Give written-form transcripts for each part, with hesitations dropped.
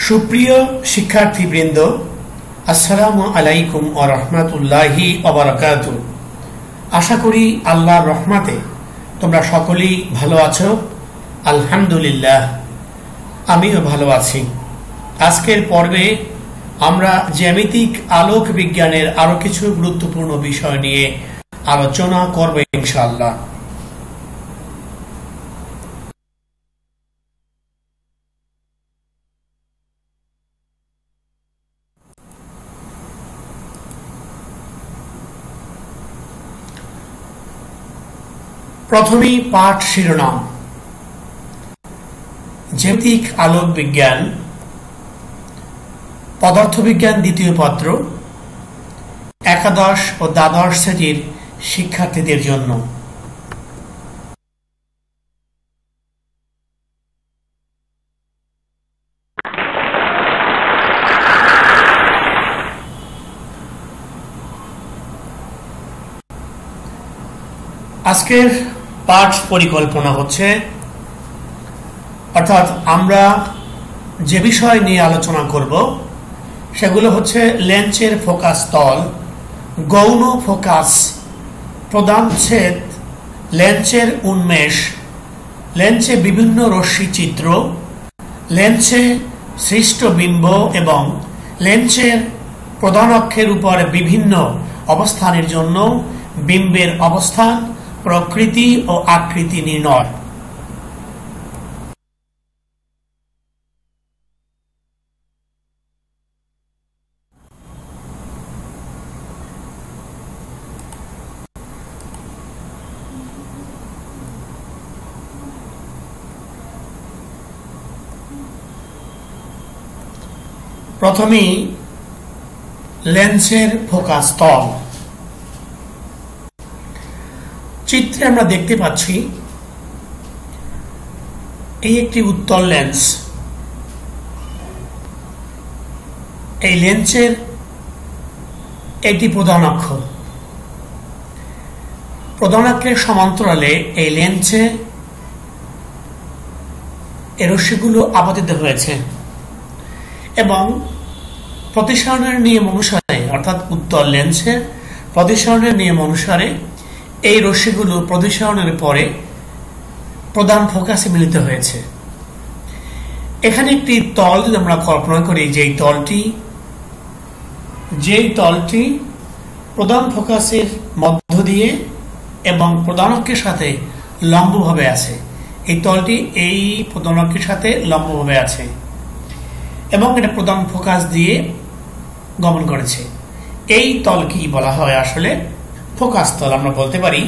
সুপ্রিয় শিক্ষার্থীবৃন্দ, আসসালামু আলাইকুম ওয়া রাহমাতুল্লাহি ওয়া বারাকাতুহু। আশা করি আল্লাহর রহমতে তোমরা সকলেই ভালো আছো। আলহামদুলিল্লাহ, আমিও ভালো আছি। আজকের পর্বে আমরা জ্যামিতিক আলোক বিজ্ঞানের আরো কিছু গুরুত্বপূর্ণ বিষয় নিয়ে আলোচনা করব ইনশাআল্লাহ। প্রথমেই পাঠ শিরোনাম, জ্যামিতিক আলোক বিজ্ঞান, পদার্থবিজ্ঞান দ্বিতীয় পত্র, একাদশ ও দ্বাদশ শ্রেণীর শিক্ষার্থীদের জন্য। আজকের পাঠ পরিকল্পনা হচ্ছে, অর্থাৎ আমরা যে বিষয় নিয়ে আলোচনা করব সেগুলো হচ্ছে লেন্সের ফোকাস তল, গৌণ ফোকাস, প্রধান ছেদ, লেন্সের উন্মেষ, লেন্সে বিভিন্ন রশ্মি চিত্র, লেন্সে সৃষ্ট বিম্ব এবং লেন্সের প্রধান অক্ষের উপর বিভিন্ন অবস্থানের জন্য বিম্বের অবস্থান, প্রকৃতি ও আকৃতি নির্ণয়। প্রথমেই লেন্সের ফোকাস তল। চিত্রে আমরা দেখতে পাচ্ছি এই একটি উত্তল লেন্স। এই লেন্সের এটি প্রধান অক্ষ। প্রধান অক্ষের সমান্তরালে এই লেন্সে এই রশ্মিগুলো আপতিত হয়েছে এবং প্রতিসরণের নিয়ম অনুসারে, অর্থাৎ উত্তল লেন্সের প্রতিসরণের নিয়ম অনুসারে এই রশ্মিগুলো প্রতিসরণের পরে প্রধান ফোকাসে মিলিত হয়েছে। এখানে একটি তল যদি আমরা কল্পনা করি, যেই তলটি প্রধান ফোকাসের মধ্য দিয়ে এবং প্রধান অক্ষের সাথে লম্বভাবে আছে। এই তলটি এই প্রধান অক্ষের সাথে লম্বভাবে আছে এবং এটা প্রধান ফোকাস দিয়ে গমন করেছে। এই তলকে বলা হয় আসলে ফোকাস তল। আমরা বলতে পারি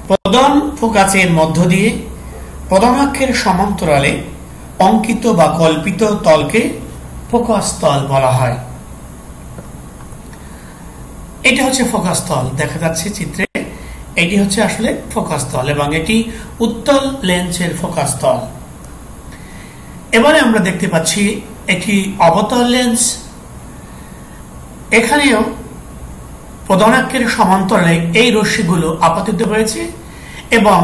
প্রধান ফোকাসের মধ্য দিয়ে প্রধান অক্ষের সমান্তরালে অঙ্কিত বা কল্পিত তলকে ফোকাস তল বলা হয়। এটা হচ্ছে ফোকাস তল, দেখা যাচ্ছে চিত্রে। এটি হচ্ছে আসলে ফোকাস তল এবং এটি উত্তল লেন্সের ফোকাস তল। এবারে আমরা দেখতে পাচ্ছি একটি অবতল লেন্স। এখানেও প্রধান অক্ষের সমান্তরালে এই রশ্মিগুলো আপতিত হয়েছে এবং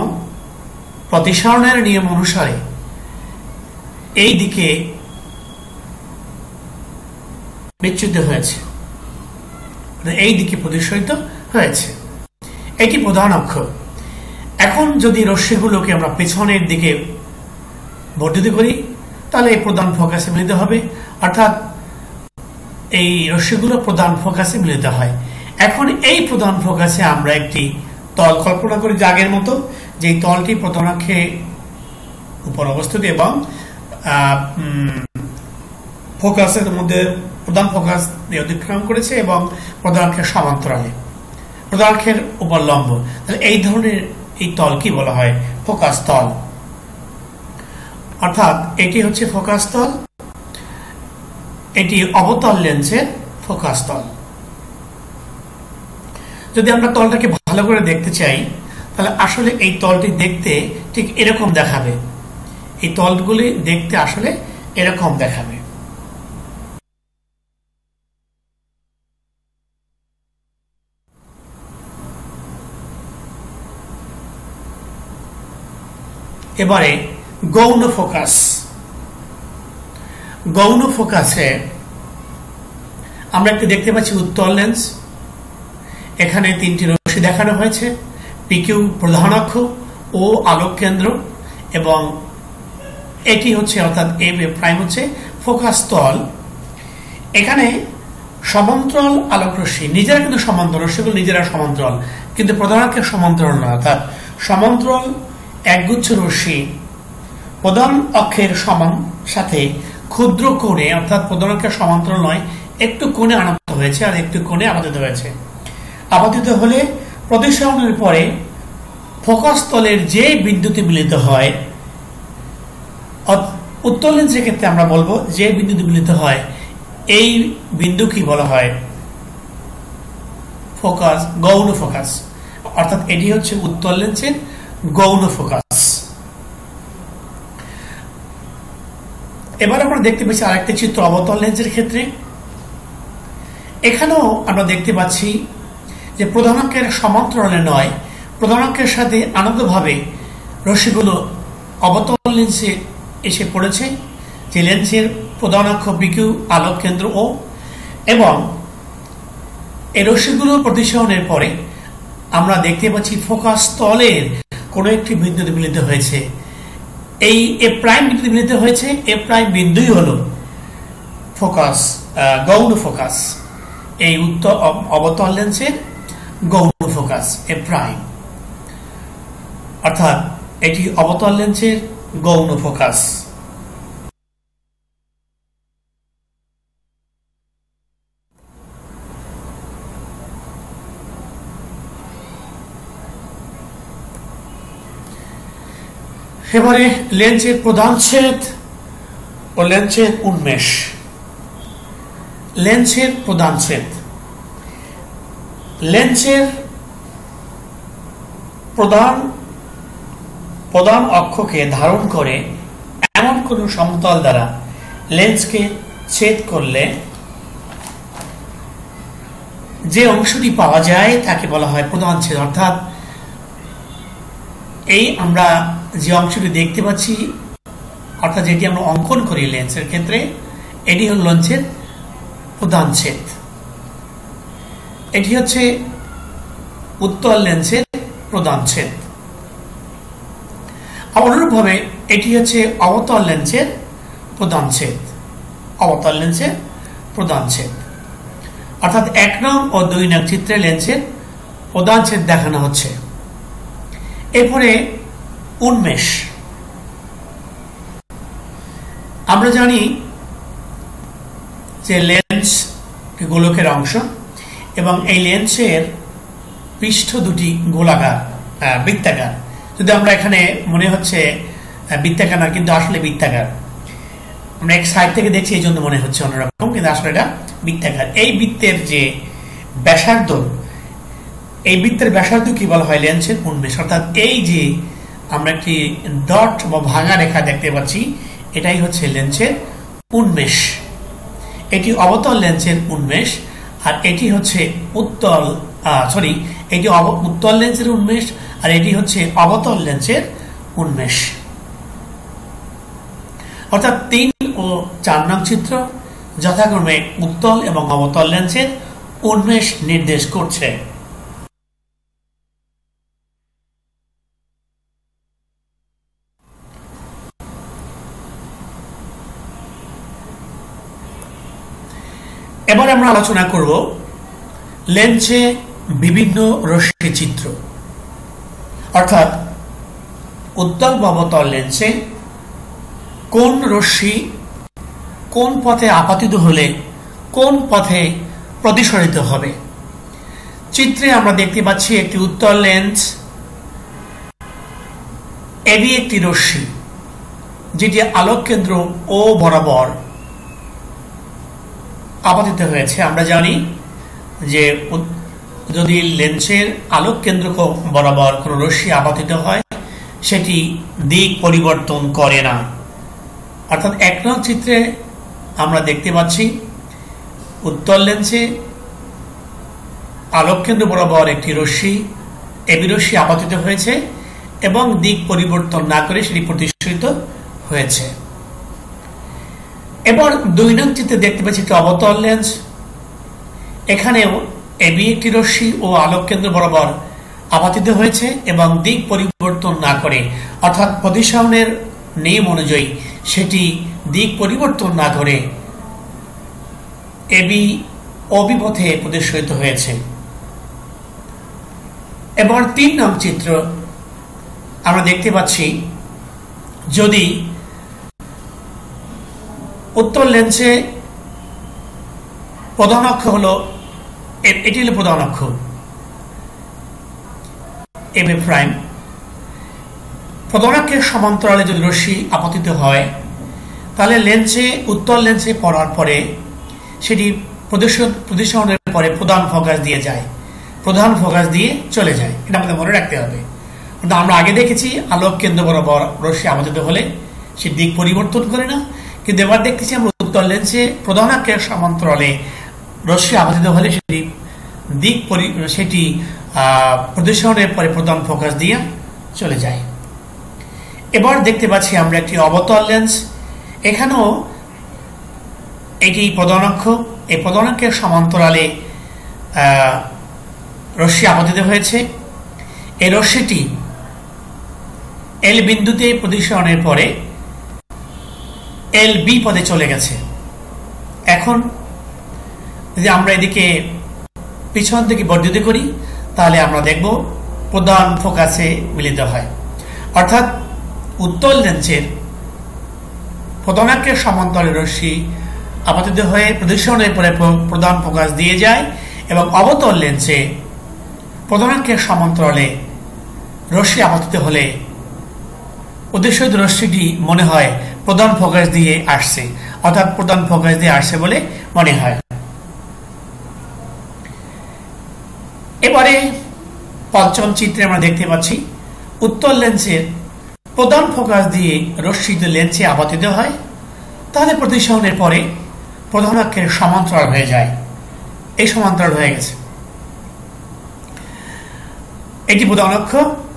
প্রতিসরণের নিয়ম অনুসারে এই দিকে বিচ্যুত হয়েছে, এই দিকে প্রতিসরিত হয়েছে। এটি প্রধান অক্ষ। এখন যদি রশ্মিগুলোকে আমরা পেছনের দিকে বর্ধিত করি তাহলে এই প্রধান ফোকাসে মিলিত হবে, অর্থাৎ এই রশ্মিগুলো প্রধান ফোকাসে মিলিত হয়। এখন এই প্রধান ফোকাসে আমরা একটি তল কল্পনা করি আগের মতো, যে তলটি প্রধান অক্ষে উপর অবস্থিত এবং ফোকাসের মধ্যে প্রধান ফোকাস অতিক্রম করেছে এবং প্রধান অক্ষের সমান্তরালে, প্রধান অক্ষের উপর লম্ব। তাহলে এই ধরনের এই তলকে বলা হয় ফোকাস তল। অর্থাৎ এটি হচ্ছে ফোকাস তল, এটি অবতল লেন্সের ফোকাস তল। যদি আমরা তলটাকে ভালো করে দেখতে চাই তাহলে আসলে এই তলটি দেখতে ঠিক এরকম দেখাবে। এই তলগুলি দেখতে আসলে এরকম দেখাবে। এবারে গৌণ ফোকাস। গৌণ ফোকাসে আমরা একটু দেখতে পাচ্ছি উত্তল লেন্স। এখানে তিনটি রশ্মি দেখানো হয়েছে, পিকিউ প্রধান অক্ষ, ও আলোক কেন্দ্র, এবং এটি হচ্ছে অর্থাৎ এ প্রাইম হচ্ছে ফোকাস তল। এখানে সমান্তরাল আলোক রশ্মি নিজেরা কিন্তু সমান্তরাল, রশ্মিগুলো নিজেরা সমান্তরাল, কিন্তু প্রধান অক্ষের সমান্তরাল নয়। অর্থাৎ সমান্তরাল একগুচ্ছ রশ্মি প্রধান অক্ষের সমান সাথে ক্ষুদ্র কোণে, অর্থাৎ প্রধান অক্ষের সমান্তরাল নয়, একটু কোণে আনত হয়েছে আর একটু কোণে আপাতিত হয়েছে। আপাতিত হলে প্রতিসরণের পরে ফোকাস তলের যে বিন্দুতে মিলিত হয়, উত্তল লেন্সের ক্ষেত্রে আমরা বলবো যে বিন্দুতে মিলিত হয় এই বিন্দু কি বলা হয়? ফোকাস, গৌণ ফোকাস। অর্থাৎ এটি হচ্ছে উত্তল লেন্সের গৌণ ফোকাস। এবার আমরা দেখতে পাচ্ছি আরেকটি চিত্র অবতল লেন্সের ক্ষেত্রে। এখানেও আমরা দেখতে পাচ্ছি যে প্রধান অক্ষের সমান্তরালে নয়, প্রধান অক্ষের সাথে আনন্দভাবে রশ্মিগুলো অবতল লেন্সে এসে পড়েছে, যে লেন্সের প্রধান অক্ষ পিকিউ আলোক কেন্দ্র ও, এবং এই রশ্মিগুলো প্রতিসরণের পরে আমরা দেখতে পাচ্ছি ফোকাস তলের কোনো একটি বিন্দুতে মিলিত হয়েছে। এই এ প্রাইম বিন্দুতে মিলিত হয়েছে। এ প্রাইম বিন্দুই হলো ফোকাস, গৌণ ফোকাস, এই অবতল লেন্সের গৌণ ফোকাস এ প্রাইম। অর্থাৎ এটি অবতল লেন্সের গৌণ ফোকাস। এবারে লেন্সের প্রধান ছেদ ও লেন্সের উন্মেষ। লেন্সের প্রধান ছেদ, লেন্সের প্রধান অক্ষকে ধারণ করে এমন কোন সমতল দ্বারা লেন্সকে ছেদ করলে যে অংশটি পাওয়া যায় তাকে বলা হয় প্রধান ছেদ। অর্থাৎ এই আমরা যে অংশটি দেখতে পাচ্ছি, অর্থাৎ যেটি আমরা অঙ্কন করি লেন্সের ক্ষেত্রে, এটি হল লেন্সের প্রধান ছেদ। এটি হচ্ছে উত্তল লেন্সের প্রধান ছেদ। অনুরূপভাবে এটি হচ্ছে অবতল লেন্সের প্রধান ছেদ। অবতল লেন্সের প্রধান ছেদ অর্থাৎ 1 নং ও 2 নং চিত্রে লেন্সের প্রধান ছেদ দেখানো হচ্ছে। এরপরে উন্মেষ। আমরা জানি যে লেন্স গোলকের অংশ এবং এই লেন্সের পৃষ্ঠ দুটি গোলাকার, বৃত্তাকার। যদি আমরা এখানে মনে হচ্ছে বৃত্তাকার না, কিন্তু আসলে বৃত্তাকার। আমরা এক সাইড থেকে দেখছি এই জন্য মনে হচ্ছে অন্যরকম, কিন্তু আসলে এটা বৃত্তাকার। এই বৃত্তের যে ব্যাসার্ধ, এই বৃত্তের ব্যাসার্ধ কি বলা হয়? লেন্সের উন্মেষ। অর্থাৎ এই যে আমরা একটি ডট বা ভাঙা রেখা দেখতে পাচ্ছি, এটাই হচ্ছে লেন্সের উন্মেষ। এটি অবতল লেন্সের উন্মেষ, আর এটি হচ্ছে উত্তল লেন্সের উন্মেষ, আর এটি হচ্ছে অবতল লেন্সের উন্মেষ। অর্থাৎ 3 ও 4 নং চিত্র যথাক্রমে উত্তল এবং অবতল লেন্সের উন্মেষ নির্দেশ করছে। এবার আমরা আলোচনা করব লেন্সে বিভিন্ন রশ্মি চিত্র। অর্থাৎ উত্তল বা অবতল লেন্সে কোন রশ্মি কোন পথে আপাতিত হলে কোন পথে প্রতিসরিত হবে। চিত্রে আমরা দেখতে পাচ্ছি একটি উত্তল লেন্স, এটি একটি রশ্মি যেটি আলোক কেন্দ্র ও বরাবর আপাতিত হয়েছে। আমরা জানি যে যদি লেন্সের আলোক কেন্দ্র বরাবর কোন রশ্মি আপাতিত হয়, সেটি দিক পরিবর্তন করে না। অর্থাৎ 1 নং চিত্রে আমরা দেখতে পাচ্ছি উত্তল লেন্সে আলোক কেন্দ্র বরাবর একটি রশ্মি, এবি রশ্মি আপাতিত হয়েছে এবং দিক পরিবর্তন না করে সেটি প্রতিসরিত হয়েছে। এবার 2 নং চিত্রে দেখতে পাচ্ছি একটি অবতল লেন্স। এখানেও এবি একটি রশ্মি ও আলোক কেন্দ্র বরাবর আপাতিত হয়েছে এবং দিক পরিবর্তন না করে অর্থাৎ পজিশনের নিয়ম অনুযায়ী সেটি দিক পরিবর্তন না করে এবি অভিপথে প্রদর্শিত হয়েছে। এবার 3 নং চিত্র আমরা দেখতে পাচ্ছি যদি উত্তল লেন্সে প্রধান অক্ষ হলো এটি হলো প্রধান অক্ষ এবি প্রাইম। প্রধান অক্ষের সমান্তরালে যদি রশ্মি আপতিত হয় তাহলে লেন্সে উত্তল লেন্সে পড়ার পরে সেটি প্রদর্শনের পরে প্রধান ফোকাস দিয়ে যায়, প্রধান ফোকাস দিয়ে চলে যায়। এটা আমাদের মনে রাখতে হবে। আমরা আগে দেখেছি আলোক কেন্দ্র বরাবর রশ্মি আপতিত হলে সে দিক পরিবর্তন করে না, কিন্তু এবার দেখতেছি আমরা উত্তল লেন্সে প্রধান অক্ষের সমান্তরালে রশ্মি আপতিত হলে সেটি প্রদর্শনের পরে প্রধান ফোকাস দিয়ে চলে যায়। এবার দেখতে পাচ্ছি আমরা একটি অবতল লেন্স। এখানেও এটি প্রধান অক্ষ, এই প্রধান অক্ষের সমান্তরালে রশ্মি আপতিত হয়েছে। এই রশ্মিটি এল বিন্দুতে প্রদর্শনের পরে এল বি পদে চলে গেছে। এখন যদি আমরা এদিকে পিছন থেকে বর্ধিত করি তাহলে আমরা দেখব প্রধান ফোকাসে মিলিত হয়, অর্থাৎ উত্তল লেন্সের প্রধান অক্ষের সমান্তরালে রশ্মি আপতিত হয়ে প্রদর্শনের পরে প্রধান ফোকাস দিয়ে যায় এবং অবতল লেন্সে প্রধান অক্ষের সমান্তরালে রশ্মি আপতিত হলে প্রদর্শিত রশ্মিটি মনে হয় প্রধান ফোকাস দিয়ে আসছে, অর্থাৎ প্রধান ফোকাস দিয়ে আসছে বলে মনে হয়। এবারে 5ম চিত্রে আমরা দেখতে পাচ্ছি উত্তল লেন্সের প্রধান ফোকাস দিয়ে রশ্মি যদি লেন্সে আপতিত হয় তাহলে প্রদর্শনের পরে প্রধান অক্ষের সমান্তরাল হয়ে যায়। এই সমান্তরাল হয়ে গেছে, এটি প্রধান অক্ষ,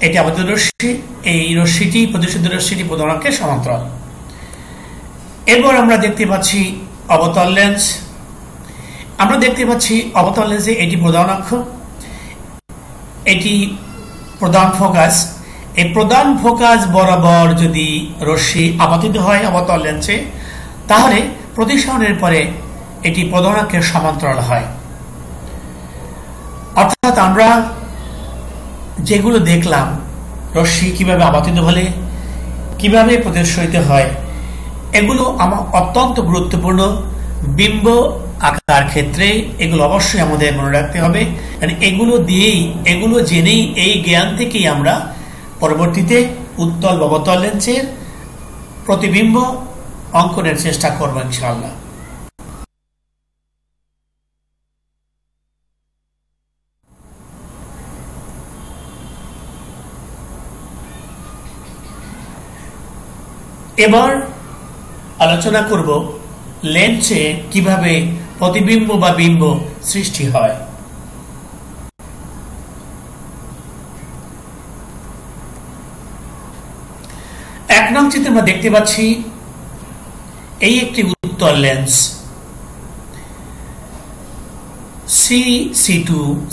এটি আপতিত রশ্মি, এই রশ্মিটি প্রদর্শিত রশ্মিটি প্রধান অক্ষের সমান্তরাল। এরপর আমরা দেখতে পাচ্ছি অবতল লেন্স। আমরা দেখতে পাচ্ছি অবতল লেন্সে এটি প্রধান অক্ষ, এটি প্রধান ফোকাস। এই প্রধান ফোকাস বরাবর যদি রশ্মি আপতিত হয় অবতল লেন্সে তাহলে প্রতিসরণের পরে এটি প্রধান অক্ষের সমান্তরাল হয়। অর্থাৎ আমরা যেগুলো দেখলাম রশ্মি কিভাবে আপতিত হলে কিভাবে প্রদর্শিত হয় এগুলো আমার অত্যন্ত গুরুত্বপূর্ণ বিম্ব আঁকার ক্ষেত্রে। এগুলো অবশ্যই আমাদের মনে রাখতে হবে, কারণ এগুলো জেনেই এই জ্ঞান থেকেই আমরা পরবর্তীতে উত্তল অবতল লেন্সের প্রতিবিম্ব অঙ্কনের চেষ্টা করব ইনশাআল্লাহ। এবার আলোচনা করব লেন্সে কিভাবে প্রতিবিম্ব বা বিম্ব সৃষ্টি হয়। এক নং চিত্রে আমরা দেখতে পাচ্ছি এই একটি উত্তল লেন্স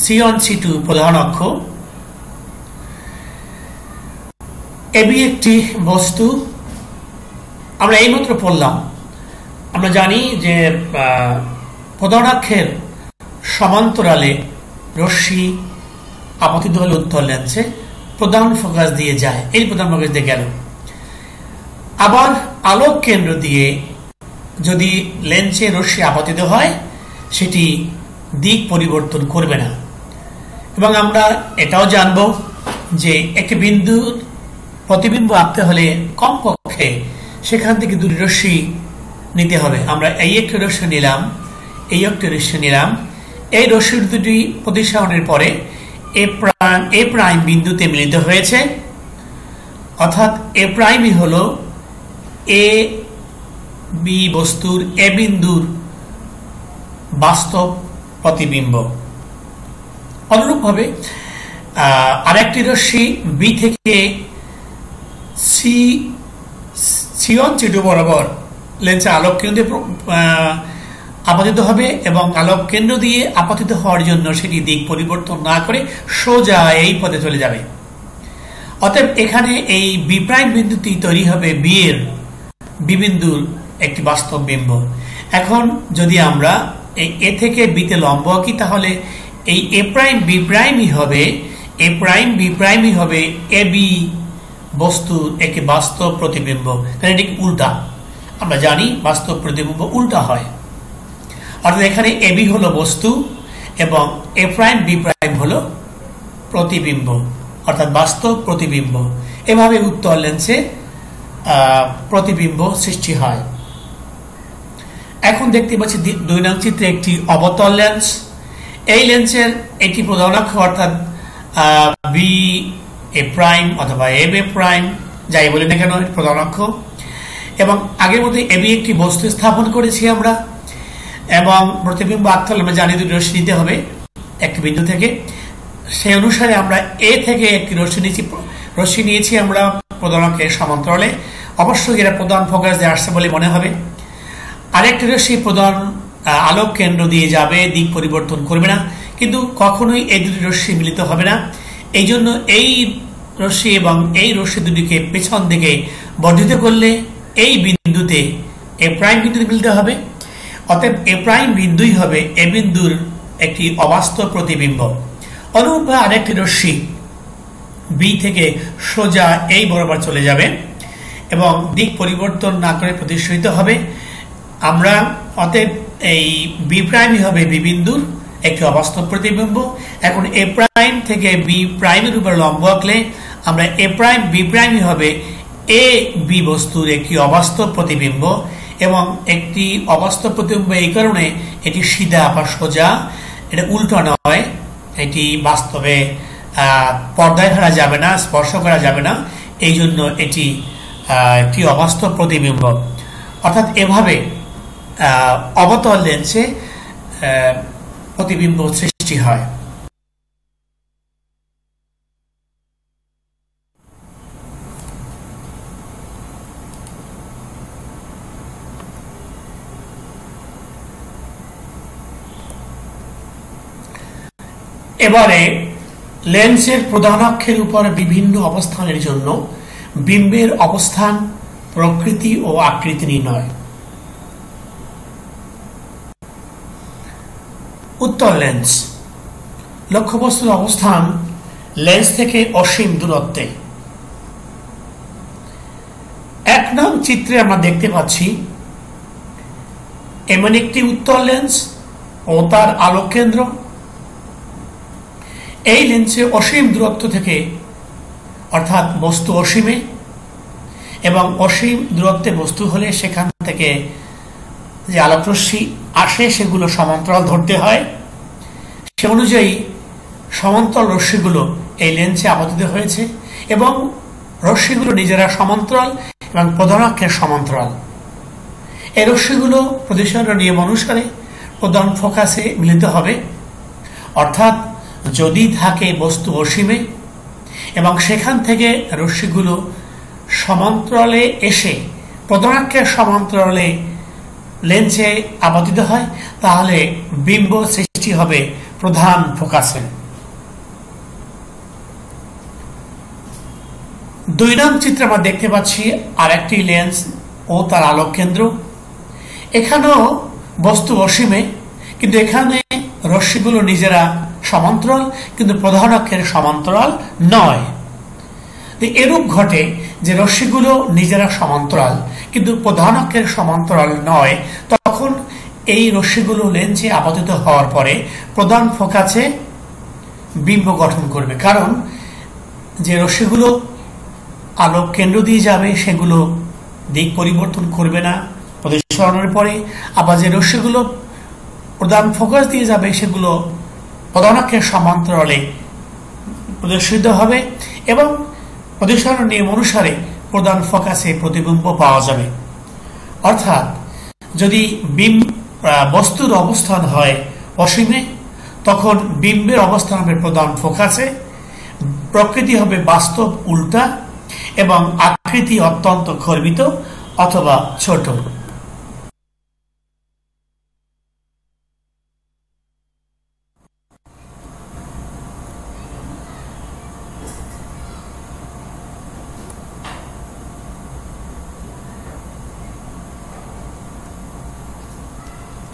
C1C2 প্রধান অক্ষ, এবি একটি বস্তু। আমরা এইমাত্র পড়লাম, আমরা জানি যে প্রধান অক্ষের সমান্তরালে রশ্মি আপতিত হলে উত্তল লেন্সে প্রধান ফোকাস দিয়ে যায়, এই প্রধান ফোকাস দিয়ে গেল। আবার আলোক কেন্দ্র দিয়ে যদি লেন্সে রশ্মি আপতিত হয় সেটি দিক পরিবর্তন করবে না। এবং আমরা এটাও জানব যে একটি বিন্দুর প্রতিবিম্ব আঁকতে হলে কমপক্ষে সেখান থেকে দুটি রশ্মি নিতে হবে। আমরা এই একটি রশ্মি নিলাম, এই একটি রশ্মি নিলাম, এই রশ্মি দুটি প্রতিসরণের পরে এ প্রাইম বিন্দুতে মিলিত হয়েছে, অর্থাৎ এ প্রাইমই হলো এ বি বস্তুর এ বিন্দুর বাস্তব প্রতিবিম্ব। অনুরূপভাবে আরেকটি রশ্মি বি থেকে C1C2 বরাবর লেন্সের আলোক কেন্দ্রে আপতিত হবে এবং আলোক কেন্দ্র দিয়ে আপতিত হওয়ার জন্য সেটি দিক পরিবর্তন না করে সোজা এই পথে চলে যাবে। অতএব এখানে এই বি প্রাইম বিন্দুটি তৈরি হবে বি এর বি বিন্দুর একটি বাস্তব বিম্ব। এখন যদি আমরা এই এ থেকে বিতে লম্ব আঁকি তাহলে এই এ প্রাইম বি প্রাইমই হবে এ প্রাইম বি প্রাইমই হবে এ বি বস্তুর একটি বাস্তব প্রতিবিম্ব, কারণ এটি উল্টা। আমরা জানি বাস্তব প্রতিবিম্ব উল্টা হয়। অর্থাৎ এখানে এ বি হলো বস্তু এবং এ প্রাইম বি প্রাইম হলো প্রতিবিম্ব, অর্থাৎ বাস্তব প্রতিবিম্ব। এভাবে উত্তল লেন্সে প্রতিবিম্ব সৃষ্টি হয়। এখন দেখতে পাচ্ছি 2 নং চিত্রে একটি অবতল লেন্স। এই লেন্সের একটি প্রধান অক্ষ অর্থাৎ বি এ প্রাইম অথবা এ বি প্রাইম যাই বলি না কেন প্রধান অক্ষ, এবং আগের মধ্যে এবি একটি বস্তু স্থাপন করেছি আমরা, এবং প্রতিবিম্ব আঁকতে হলে আমরা জানি দুটি রশ্মি নিতে হবে একটি বিন্দু থেকে। সেই অনুসারে আমরা এ থেকে একটি রশ্মি নিয়েছি আমরা প্রধান অক্ষের সমান্তরালে। অবশ্যই এরা প্রধান ফোকাস দিয়ে আসছে বলে মনে হবে। আরেকটি রশ্মি প্রধান আলোক কেন্দ্র দিয়ে যাবে, দিক পরিবর্তন করবে না, কিন্তু কখনোই এই দুটি রশ্মি মিলিত হবে না। এই জন্য এই রশ্মি এবং এই রশ্মি দুটিকে পেছন দিকে বর্ধিত করলে এই বিন্দুতে এ প্রাইম বিন্দুতে মিলিত হবে। অতএব এ প্রাইম বিন্দুই হবে এ বিন্দুর একটি অবাস্তব প্রতিবিম্ব। অনুরূপভাবে আরেকটি রশ্মি বি থেকে সোজা এই বরাবর চলে যাবে এবং দিক পরিবর্তন না করে প্রতিষ্ঠিত হবে। আমরা অতএব এই বি প্রাইমই হবে বি বিন্দুর একটি অবাস্তব প্রতিবিম্ব। এখন এ প্রাইম থেকে বি প্রাইমের উপর লম্ব আঁকলে আমরা এ প্রাইম বি প্রাইমই হবে এ বি বস্তুর একটি অবাস্তব প্রতিবিম্ব, এবং একটি অবাস্তব প্রতিবিম্ব এই কারণে এটি সিধা বা সোজা, এটা উল্টো নয়। এটি বাস্তবে পর্দায় ধরা যাবে না, স্পর্শ করা যাবে না, এই জন্য এটি একটি অবাস্তব প্রতিবিম্ব। অর্থাৎ এভাবে অবতল লেন্সে প্রতিবিম্ব সৃষ্টি হয়। এবারে লেন্সের প্রধান অক্ষের উপর বিভিন্ন অবস্থানের জন্য বিম্বের অবস্থান, প্রকৃতি ও আকৃতি নির্ণয়। উত্তল লেন্স। লক্ষ্যবস্তুর অবস্থান লেন্স থেকে অসীম দূরত্বে। 1 নং চিত্রে আমরা দেখতে পাচ্ছি এমন একটি উত্তল লেন্স ও তার আলোক কেন্দ্র। এই লেন্সে অসীম দূরত্ব থেকে, অর্থাৎ বস্তু অসীমে এবং অসীম দূরত্বে বস্তু হলে সেখান থেকে যে আলোক রশ্মি আসে সেগুলো সমান্তরাল ধরতে হয়। সে অনুযায়ী সমান্তরাল রশ্মিগুলো এই লেন্সে আপতিত হয়েছে এবং রশ্মিগুলো নিজেরা সমান্তরাল এবং প্রধান অক্ষের সমান্তরাল। এই রশ্মিগুলো প্রতিসরণ নিয়ম অনুসারে প্রধান ফোকাসে মিলিত হবে। অর্থাৎ যদি থাকে বস্তু অসীমে এবং সেখান থেকে রশ্মিগুলো সমান্তরালে এসে প্রধান অক্ষের সমান্তরালে লেন্সে আপতিত হয়, তাহলে বিম্ব সৃষ্টি হবে প্রধান ফোকাসে। 2 নং চিত্রে আমরা দেখতে পাচ্ছি আরেকটি লেন্স ও তার আলোক কেন্দ্র। এখানেও বস্তু অসীমে, কিন্তু এখানে রশ্মিগুলো নিজেরা সমান্তরাল কিন্তু প্রধান অক্ষের সমান্তরাল নয়। এরূপ ঘটে যে রশ্মিগুলো নিজেরা সমান্তরাল কিন্তু প্রধান অক্ষের সমান্তরাল নয়, তখন এই রশ্মিগুলো লেন্সে আপতিত হওয়ার পরে প্রধান ফোকাসে বিম্ব গঠন করবে। কারণ যে রশ্মিগুলো আলোক কেন্দ্র দিয়ে যাবে সেগুলো দিক পরিবর্তন করবে না প্রতিসরণের পরে, আবার যে রশ্মিগুলো প্রধান ফোকাস দিয়ে যাবে সেগুলো প্রধান অক্ষের সমান্তরালে প্রদর্শিত হবে এবং প্রতিসরণ নিয়ম অনুসারে প্রধান ফোকাসে প্রতিবিম্ব পাওয়া যাবে। অর্থাৎ যদি বস্তুর অবস্থান হয় অসীমে, তখন বিম্বের অবস্থান হবে প্রধান ফোকাসে, প্রকৃতি হবে বাস্তব উল্টা এবং আকৃতি অত্যন্ত খর্বিত অথবা ছোট।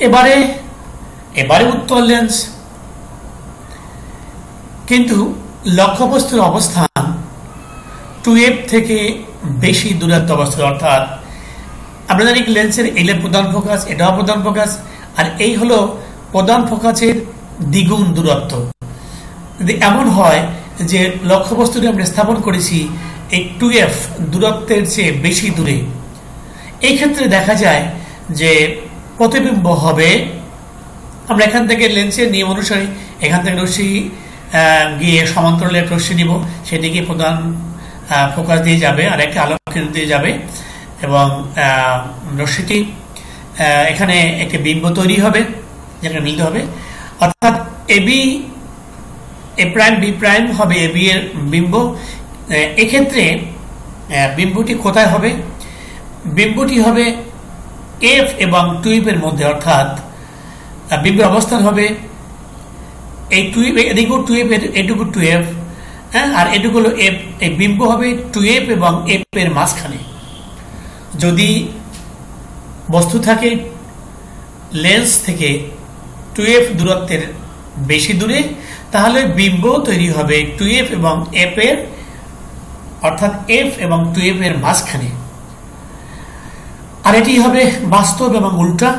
এবারে এবারে উত্তল লেন্স, কিন্তু লক্ষ্যবস্তুর অবস্থান 2f থেকে বেশি দূরত্ব অবস্থা, অর্থাৎ আমরা জানি লেন্সের এলে প্রধান ফোকাস, এটাও প্রধান ফোকাস, আর এই হলো প্রধান ফোকাসের দ্বিগুণ দূরত্ব। যদি এমন হয় যে লক্ষ্যবস্তুটি আমরা স্থাপন করেছি এই 2f দূরত্বের চেয়ে বেশি দূরে, এই ক্ষেত্রে দেখা যায় যে প্রতিবিম্ব হবে, আমরা এখান থেকে লেন্সের নিয়ম অনুসারে এখান থেকে রশ্মি গিয়ে সমান্তরালে রশ্মি নিব, সেদিকে প্রধান ফোকাস দিয়ে যাবে আর একটা আলোক কেন্দ্র দিয়ে যাবে, এবং রশ্মিটি এখানে একটি বিম্ব তৈরি হবে যেখানে মিলিত হবে, অর্থাৎ এবি এ প্রাইম বি প্রাইম হবে এবি এর বিম্ব। এক্ষেত্রে বিম্বটি কোথায় হবে? বিম্বটি হবে এফ এবং 2f এর মধ্যে, অর্থাৎ বিম্বের অবস্থান হবে এই 2f, এদিকেও 2f, এটুকু 2f, আর এটুকু হলো f। এই বিম্ব হবে 2f এবং f এর মাঝখানে। যদি বস্তু থাকে লেন্স থেকে 2f দূরত্বের বেশি দূরে, তাহলে বিম্ব তৈরি হবে 2f এবং f এর, অর্থাৎ f এবং 2f এর মাঝখানে। আর এটি হবে বাস্তব এবং উল্টা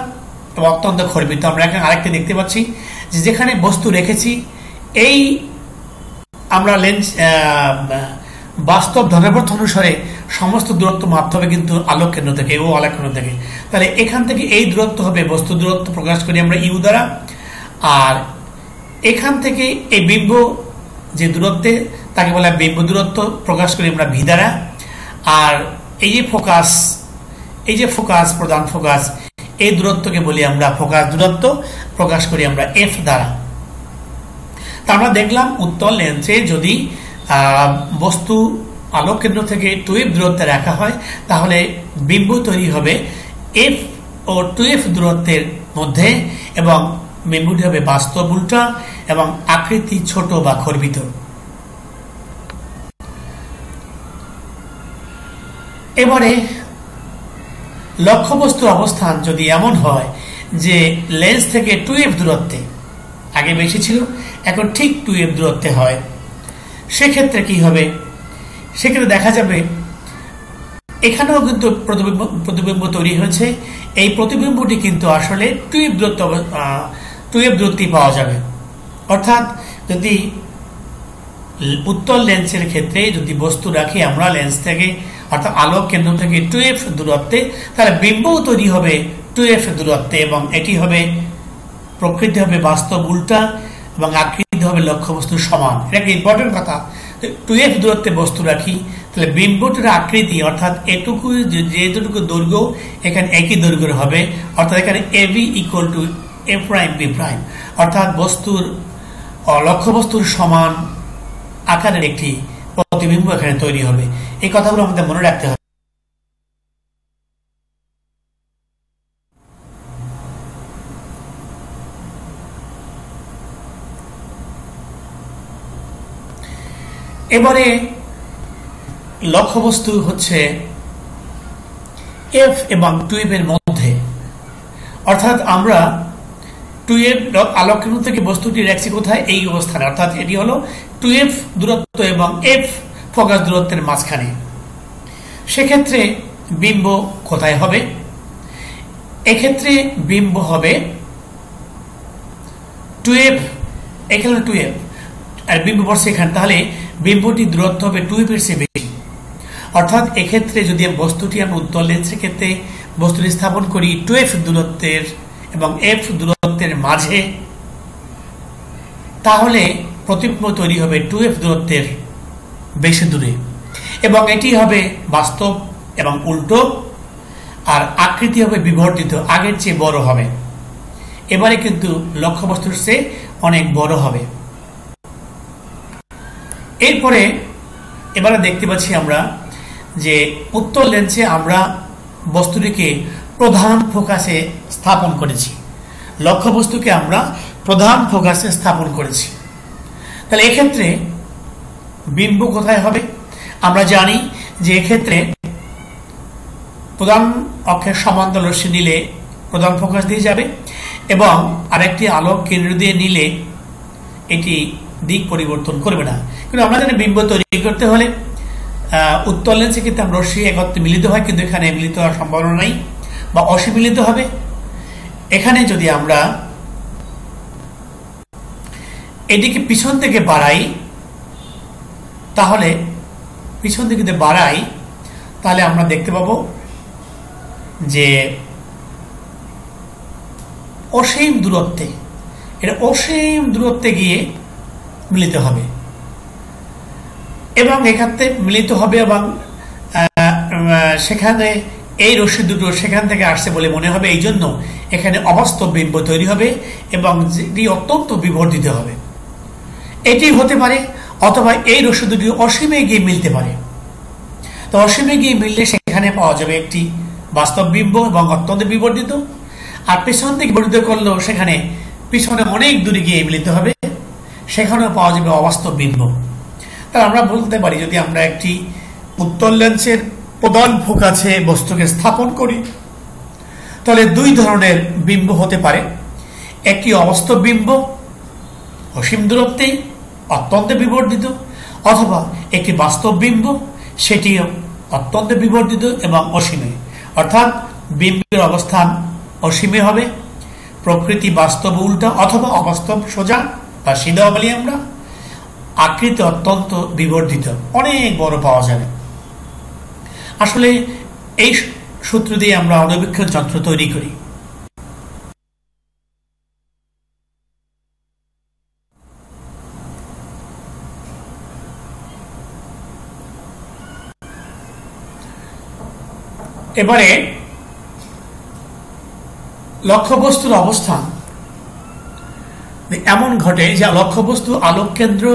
এবং অত্যন্ত খর্বিত। আমরা এখানে আরেকটা দেখতে পাচ্ছি যে যেখানে বস্তু রেখেছি এই আমরা লেন্স বাস্তব ধর্মপথ অনুসারে সমস্ত দূরত্ব মাপতে হবে কিন্তু আলোক কেন্দ্র থেকে ও আলোক কেন্দ্র থেকে। তাহলে এখান থেকে এই দূরত্ব হবে বস্তু দূরত্ব, প্রকাশ করি আমরা ইউ দ্বারা, আর এখান থেকে এই বিম্ব যে দূরত্বে তাকে বলা হয় বিম্ব দূরত্ব, প্রকাশ করি আমরা ভি দ্বারা। আর এই যে ফোকাস, এই যে ফোকাস প্রধান ফোকাস, এই দূরত্বকে বলি আমরা ফোকাস দূরত্ব, প্রকাশ করি আমরা এফ দ্বারা। তা আমরা দেখলাম উত্তল লেন্সে যদি বস্তু আলোক কেন্দ্র থেকে 2f দূরত্বে রাখা হয় তাহলে বিম্ব তৈরি হবে f ও 2f দূরত্বের মধ্যে, এবং বিম্বটি হবে বাস্তব উল্টা এবং আকৃতি ছোট বা খর্বিত। এবারে লক্ষ্যবস্তুর অবস্থান যদি এমন হয় যে লেন্স থেকে 2f দূরত্বে, আগে বেশি ছিল এখন ঠিক 2f দূরত্বে হয়, সেক্ষেত্রে কি হবে? সেক্ষেত্রে দেখা যাবে এখানেও কিন্তু প্রতিবিম্ব তৈরি হয়েছে। এই প্রতিবিম্বটি কিন্তু আসলে 2f দূরত্বে পাওয়া যাবে। অর্থাৎ যদি উত্তল লেন্সের ক্ষেত্রে যদি বস্তু রাখি আমরা লেন্স থেকে, অর্থাৎ আলোক কেন্দ্র থেকে 2f দূরত্বে, তাহলে বিম্বও তৈরি হবে 2f দূরত্বে, এবং এটি হবে প্রকৃতি হবে বাস্তব উল্টা এবং আকৃতি হবে লক্ষ্যবস্তুর সমান। এটা একটা ইম্পর্টেন্ট কথা। 2f দূরত্বে বস্তু রাখি তাহলে বিম্বটির আকৃতি, অর্থাৎ এটুকু যেটুকু দৈর্ঘ্য এখানে একই দৈর্ঘ্যের হবে, অর্থাৎ এখানে ab equal to a prime b prime, অর্থাৎ বস্তুর লক্ষ্যবস্তুর সমান আকারের একটি প্রতিবিম্ব এখানে তৈরি হবে। এই কথাগুলো আমাদের মনে রাখতে হবে। এবারে লক্ষ্যবস্তু হচ্ছে f এবং 2f এর মধ্যে, অর্থাৎ আমরা 2f আলোক কেন্দ্র থেকে বস্তুটি রাখছি কোথায়? এই অবস্থানে, অর্থাৎ এটি হলো 2f দূরত্ব এবং f ফোকাস দূরত্বের মাঝখানে। সেক্ষেত্রে বিম্ব কোথায় হবে? এক্ষেত্রে বিম্ব হবে 2f, এখানে 2f আর বিম্ব পড়ছে এখানে, তাহলে বিম্বটি দূরত্ব হবে 2f এর চেয়ে বেশি। অর্থাৎ এক্ষেত্রে যদি বস্তুটি আমরা উত্তল লেন্সের ক্ষেত্রে বস্তুটি স্থাপন করি 2f দূরত্বের এবং f দূরত্বের মাঝে, তাহলে প্রতিবিম্ব তৈরি হবে 2f দূরত্বের বেশি দূরে, এবং এটি হবে বাস্তব এবং উল্টো, আর আকৃতি হবে বিবর্ধিত, আগের চেয়ে বড় হবে। এবারে কিন্তু লক্ষ্যবস্তুর চেয়ে অনেক বড় হবে। এরপরে এবারে দেখতে পাচ্ছি আমরা যে উত্তল লেন্সে আমরা বস্তুটিকে প্রধান ফোকাসে স্থাপন করেছি, লক্ষ্যবস্তুকে আমরা প্রধান ফোকাসে স্থাপন করেছি। তাহলে এক্ষেত্রে বিম্ব কোথায় হবে? আমরা জানি যে এক্ষেত্রে প্রধান অক্ষের সমান্তরাল রশ্মি নিলে প্রধান ফোকাস দিয়ে যাবে, এবং আরেকটি আলোক কেন্দ্র দিয়ে নিলে এটি দিক পরিবর্তন করবে না। কিন্তু আমরা জানি বিম্ব তৈরি করতে হলে উত্তল লেন্সে কিন্তু রশ্মি একত্রে মিলিত হয়, কিন্তু এখানে মিলিত হওয়ার সম্ভাবনা নাই বা অসীমিলিত হবে। এখানে যদি আমরা এদিকে পিছন থেকে বাড়াই, তাহলে আমরা দেখতে পাবো যে অসীম দূরত্বে গিয়ে মিলিত হবে এবং এক্ষেত্রে মিলিত হবে এবং সেখানে এই রশ্মি দুটো সেখান থেকে আসছে বলে মনে হবে। এই জন্য এখানে অবাস্তব বিম্ব তৈরি হবে এবং যেটি অত্যন্ত বিবর্ধিত হবে। এটি হতে পারে, অথবা এই রশ্মি দুটি অসীমে গিয়ে মিলতে পারে। তো অসীমে গিয়ে মিললে সেখানে পাওয়া যাবে একটি বাস্তব বিম্ব এবং অত্যন্ত বিবর্ধিত, আর পেছন থেকে বিবর্ধিত করলেও সেখানে পিছনে অনেক দূরে গিয়ে মিলিত হবে, সেখানেও পাওয়া যাবে অবাস্তব বিম্ব। তাহলে আমরা বলতে পারি, যদি আমরা একটি উত্তল লেন্সের প্রধান ফোকাসে বস্তুকে স্থাপন করি, তাহলে দুই ধরনের বিম্ব হতে পারে। একটি অবাস্তব বিম্ব অসীম দূরত্বে অত্যন্ত বিবর্ধিত, অথবা একটি বাস্তব বিম্ব সেটি অত্যন্ত বিবর্ধিত এবং অসীমে, অর্থাৎ বিম্বের অবস্থান অসীমে হবে, প্রকৃতি বাস্তব উল্টা অথবা অবাস্তব সোজা বা সিধা বলি আমরা, আকৃতি অত্যন্ত বিবর্ধিত অনেক বড় পাওয়া যাবে। আসলে এই সূত্র দিয়ে আমরা অণুবীক্ষণ যন্ত্র তৈরি করি। এবারে লক্ষ্যবস্তুর অবস্থান এমন ঘটে যে লক্ষ্যবস্তু আলোক কেন্দ্র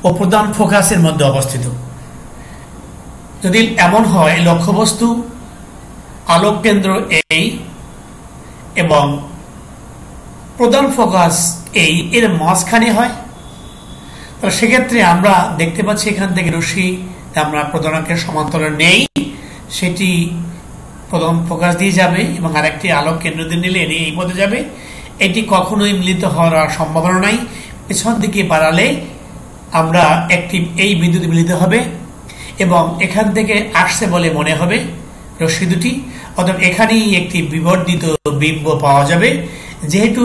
ও প্রধান ফোকাসের মধ্যে অবস্থিত। যদি এমন হয় লক্ষ্যবস্তু আলোক কেন্দ্র এই এবং প্রধান ফোকাস এর মাঝখানে হয়, তো সেক্ষেত্রে আমরা দেখতে পাচ্ছি এখান থেকে রশ্মি আমরা প্রধানকের সমান্তরাল নেই, সেটি প্রধান ফোকাস দিয়ে যাবে এবং আরেকটি আলোক কেন্দ্র দিয়ে নিলে এই পথে যাবে। এটি কখনোই মিলিত হওয়ার সম্ভাবনা নাই। পেছন দিকে বাড়ালে আমরা একটি এই বিন্দুতে মিলিত হবে এবং এখান থেকে আসছে বলে মনে হবে রশ্মি দুটি, অর্থাৎ এখানেই একটি বিবর্ধিত বিম্ব পাওয়া যাবে। যেহেতু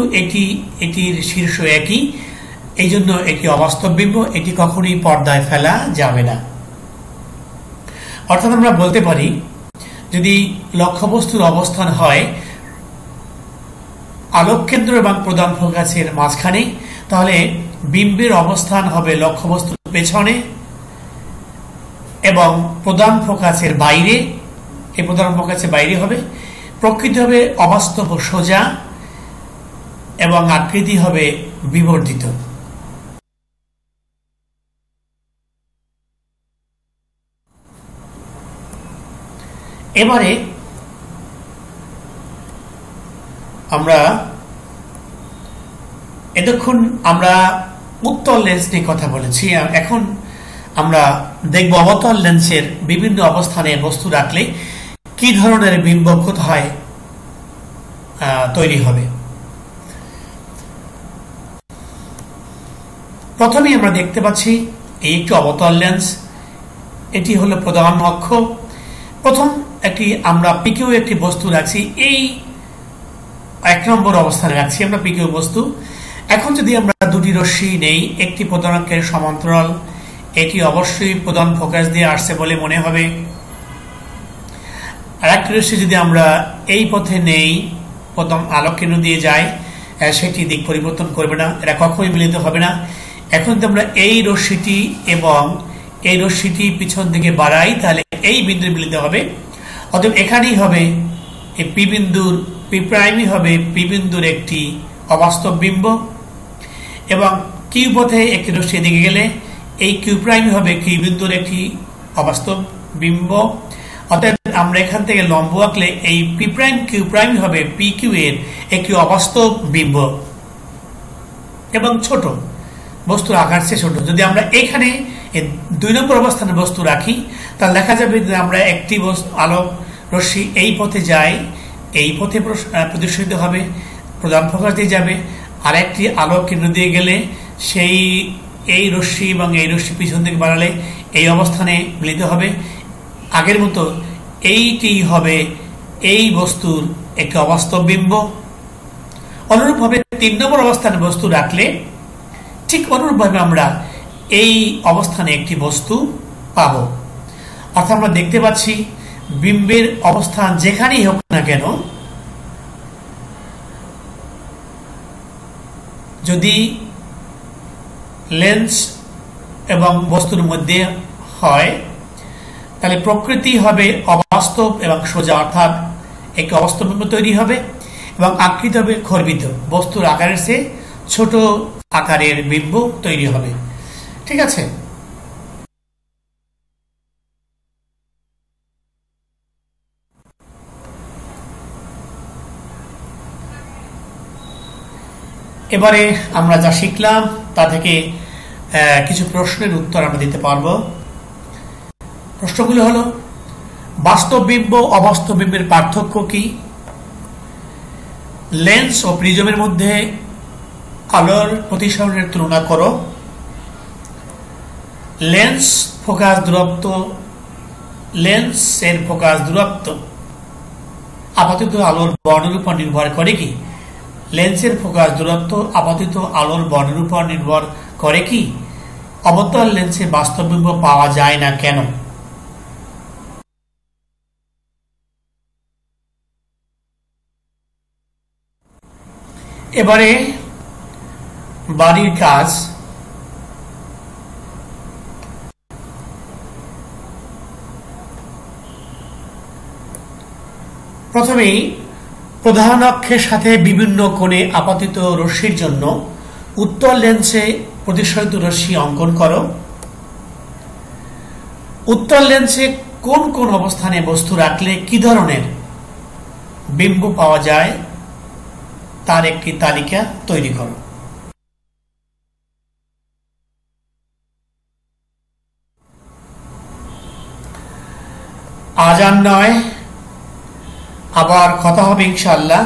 এটির শীর্ষ একই, এই জন্য একটি অবাস্তব বিম্ব, এটি কখনোই পর্দায় ফেলা যাবে না। অর্থাৎ আমরা বলতে পারি, যদি লক্ষ্যবস্তুর অবস্থান হয় আলোক কেন্দ্র এবং প্রধান ফোকাসের মাঝখানে, তাহলে বিম্বের অবস্থান হবে লক্ষ্যবস্তুর পেছনে এবং প্রধান ফোকাসের বাইরে। এই প্রধান ফোকাসের বাইরে হবে, প্রকৃতি হবে অবাস্তব সোজা এবং আকৃতি হবে বিবর্ধিত। এবারে আমরা এতক্ষণ আমরা উত্তল লেন্স নিয়ে কথা বলেছি, এখন আমরা দেখব অবতল লেন্সের বিভিন্ন অবস্থানে বস্তু রাখলে কি ধরনের বিম্ব কোথায় তৈরি হবে। প্রথমেই আমরা দেখতে পাচ্ছি এই একটি অবতল লেন্স, এটি হলো প্রধান অক্ষ। প্রথম আমরা পিকিউ একটি বস্তু রাখছি, এই 1 নম্বর অবস্থানে রাখছি আমরা পিকিউ বস্তু। এখন যদি আমরা দুটি রশ্মি নেই, একটি প্রধান অক্ষের সমান্তরাল, এটি অবশ্যই প্রধান ফোকাস দিয়ে আসছে বলে মনে হবে। আর একটি রশ্মি যদি আমরা এই পথে নেই, প্রথম আলোক কেন্দ্র দিয়ে যায়, সেটি দিক পরিবর্তন করবে না, এরা কখনোই মিলিত হবে না। এখন যদি আমরা এই রশ্মিটি এবং এই রশ্মিটি পিছন দিকে বাড়াই, তাহলে এই বিন্দু মিলিত হবে। অতএব এখানেই হবে এই পি বিন্দুর পি প্রাইমই হবে পি বিন্দুর একটি অবাস্তব বিম্ব, এবং কিউ পথে একটি রশ্মি দিকে গেলে এই কিউ প্রাইমই হবে কিউ বিন্দুর একটি অবাস্তব বিম্ব। অতএব আমরা এখান থেকে লম্ব আঁকলে এই পি প্রাইম কিউ প্রাইম হবে পি কিউ এর একটি অবাস্তব বিম্ব এবং ছোট, বস্তুর আকার চেয়ে ছোট। যদি আমরা এখানে 2 নম্বর অবস্থানে বস্তু রাখি, তাহলে দেখা যাবে যে আমরা একটি আলোক রশ্মি এই পথে যায়, এই পথে প্রদর্শিত হবে, প্রধান ফোকাস দিয়ে যাবে, আর একটি আলো কেন্দ্র দিয়ে গেলে সেই এই রশ্মি এবং এই রশ্মি পিছন দিকে বাড়ালে এই অবস্থানে মিলিত হবে। আগের মতো এইটি হবে এই বস্তুর একটি অবাস্তব বিম্ব। অনুরূপভাবে 3 নম্বর অবস্থানে বস্তু রাখলে ঠিক অনুরূপভাবে আমরা এই অবস্থানে একটি বস্তু পাব। অর্থাৎ আমরা দেখতে পাচ্ছি বিম্বের অবস্থান যেখানেই হোক না কেন, যদি লেন্স এবং বস্তুর মধ্যে হয় তাহলে প্রকৃতি হবে অবাস্তব এবং সোজা, অর্থাৎ একটি অবাস্তব বিম্ব তৈরি হবে এবং আকৃতি হবে খর্বিত, বস্তুর আকারের চেয়ে ছোট আকারের বিম্ব তৈরি হবে। ঠিক আছে। এবারে আমরা যা শিখলাম তা থেকে কিছু প্রশ্নের উত্তর আমরা দিতে পারব। প্রশ্নগুলো হলো, বাস্তব বিম্ব অবাস্তব বিম্বের পার্থক্য কি? লেন্স ও প্রিজমের মধ্যে আলোর প্রতিসরণের তুলনা করো। লেন্সের ফোকাস দূরত্ব আপাতিত আলোর বর্ণের উপর নির্ভর করে কি? লেন্সের ফোকাস দূরত্ব আপাতিত আলোর বর্ণের উপর নির্ভর করে কি? অবতল লেন্সে বাস্তব বিম্ব পাওয়া যায় না কেন? এবারে বাড়ির কাজ। প্রথমেই প্রধান অক্ষের সাথে বিভিন্ন কোণে আপাতিত রশ্মির জন্য উত্তল লেন্সে প্রতিসরিত রশ্মি অঙ্কন করো। উত্তল লেন্সে কোন কোন অবস্থানে বস্তু রাখলে কি ধরনের বিম্ব পাওয়া যায় তার একটি তালিকা তৈরি করো। আজ আর নয়, আবার কথা হবে ইনশাআল্লাহ।